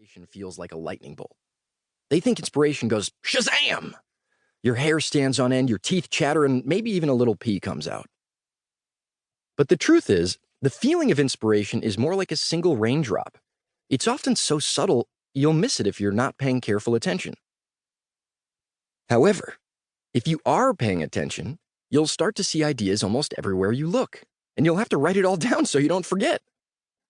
inspiration feels like a lightning bolt. They think inspiration goes Shazam! Your hair stands on end, your teeth chatter, and maybe even a little pee comes out. But the truth is, the feeling of inspiration is more like a single raindrop. It's often so subtle, you'll miss it if you're not paying careful attention. However, if you are paying attention, you'll start to see ideas almost everywhere you look, and you'll have to write it all down so you don't forget.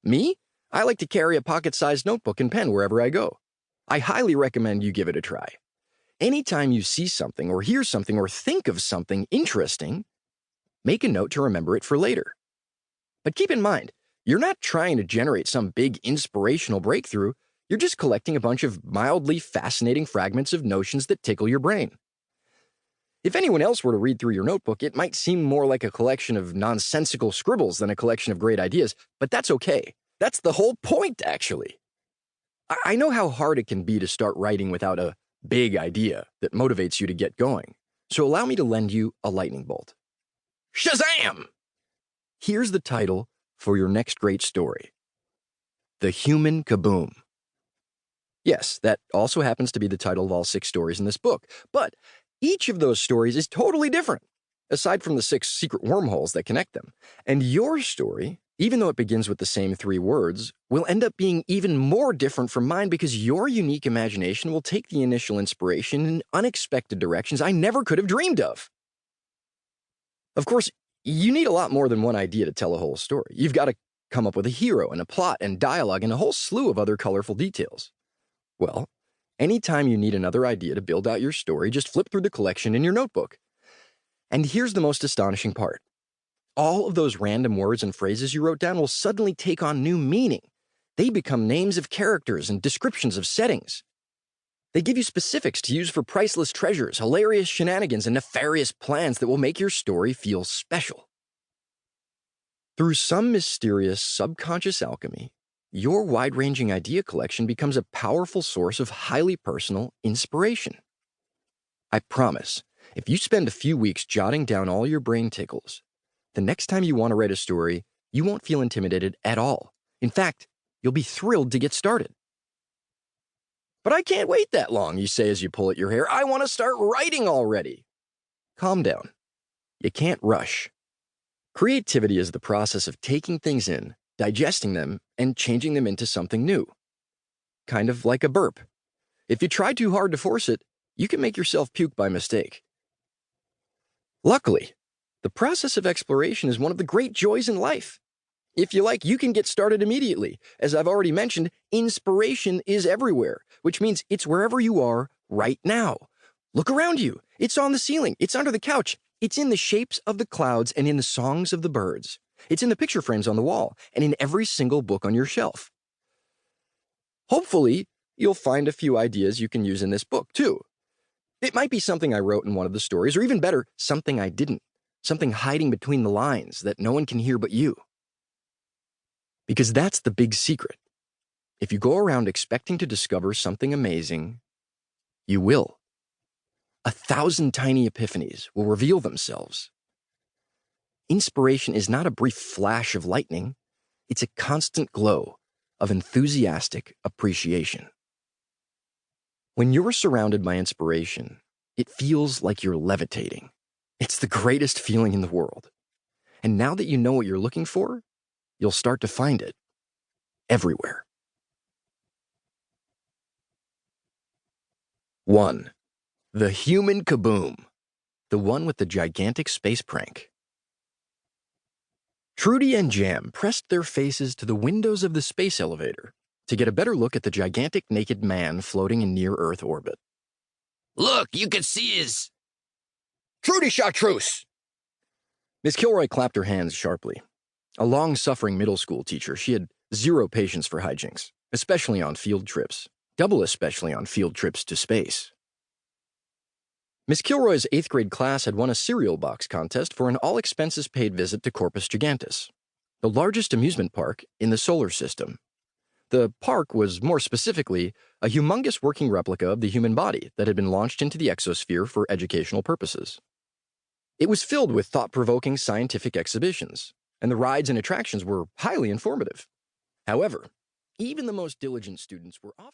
Me? I like to carry a pocket-sized notebook and pen wherever I go. I highly recommend you give it a try. Anytime you see something or hear something or think of something interesting, make a note to remember it for later. But keep in mind, you're not trying to generate some big inspirational breakthrough. You're just collecting a bunch of mildly fascinating fragments of notions that tickle your brain. If anyone else were to read through your notebook, it might seem more like a collection of nonsensical scribbles than a collection of great ideas, but that's okay. That's the whole point, actually. I know how hard it can be to start writing without a big idea that motivates you to get going, so allow me to lend you a lightning bolt. Shazam! Here's the title for your next great story. The Human Kaboom. Yes, that also happens to be the title of all 6 stories in this book, but each of those stories is totally different, aside from the 6 secret wormholes that connect them. And your story, even though it begins with the same 3 words, will end up being even more different from mine because your unique imagination will take the initial inspiration in unexpected directions I never could have dreamed of. Of course, you need a lot more than one idea to tell a whole story. You've got to come up with a hero and a plot and dialogue and a whole slew of other colorful details. Well, anytime you need another idea to build out your story, just flip through the collection in your notebook. And here's the most astonishing part. All of those random words and phrases you wrote down will suddenly take on new meaning. They become names of characters and descriptions of settings. They give you specifics to use for priceless treasures, hilarious shenanigans, and nefarious plans that will make your story feel special. Through some mysterious subconscious alchemy, your wide-ranging idea collection becomes a powerful source of highly personal inspiration. I promise, if you spend a few weeks jotting down all your brain tickles, the next time you want to write a story, you won't feel intimidated at all. In fact, you'll be thrilled to get started. But I can't wait that long, you say as you pull at your hair. I want to start writing already. Calm down. You can't rush. Creativity is the process of taking things in, digesting them, and changing them into something new. Kind of like a burp. If you try too hard to force it, you can make yourself puke by mistake. Luckily, the process of exploration is one of the great joys in life. If you like, you can get started immediately. As I've already mentioned, inspiration is everywhere, which means it's wherever you are right now. Look around you. It's on the ceiling. It's under the couch. It's in the shapes of the clouds and in the songs of the birds. It's in the picture frames on the wall and in every single book on your shelf. Hopefully, you'll find a few ideas you can use in this book, too. It might be something I wrote in one of the stories, or even better, something I didn't. Something hiding between the lines that no one can hear but you. Because that's the big secret. If you go around expecting to discover something amazing, you will. 1,000 tiny epiphanies will reveal themselves. Inspiration is not a brief flash of lightning. It's a constant glow of enthusiastic appreciation. When you're surrounded by inspiration, it feels like you're levitating. It's the greatest feeling in the world. And now that you know what you're looking for, you'll start to find it everywhere. 1. The Human Kaboom, the one with the gigantic space prank. Trudy and Jam pressed their faces to the windows of the space elevator to get a better look at the gigantic naked man floating in near-Earth orbit. Look, you can see his... Trudy Chartreuse! Miss Kilroy clapped her hands sharply. A long-suffering middle school teacher, she had zero patience for hijinks, especially on field trips, double especially on field trips to space. Miss Kilroy's 8th grade class had won a cereal box contest for an all-expenses-paid visit to Corpus Gigantus, the largest amusement park in the solar system. The park was, more specifically, a humongous working replica of the human body that had been launched into the exosphere for educational purposes. It was filled with thought-provoking scientific exhibitions, and the rides and attractions were highly informative. However, even the most diligent students were often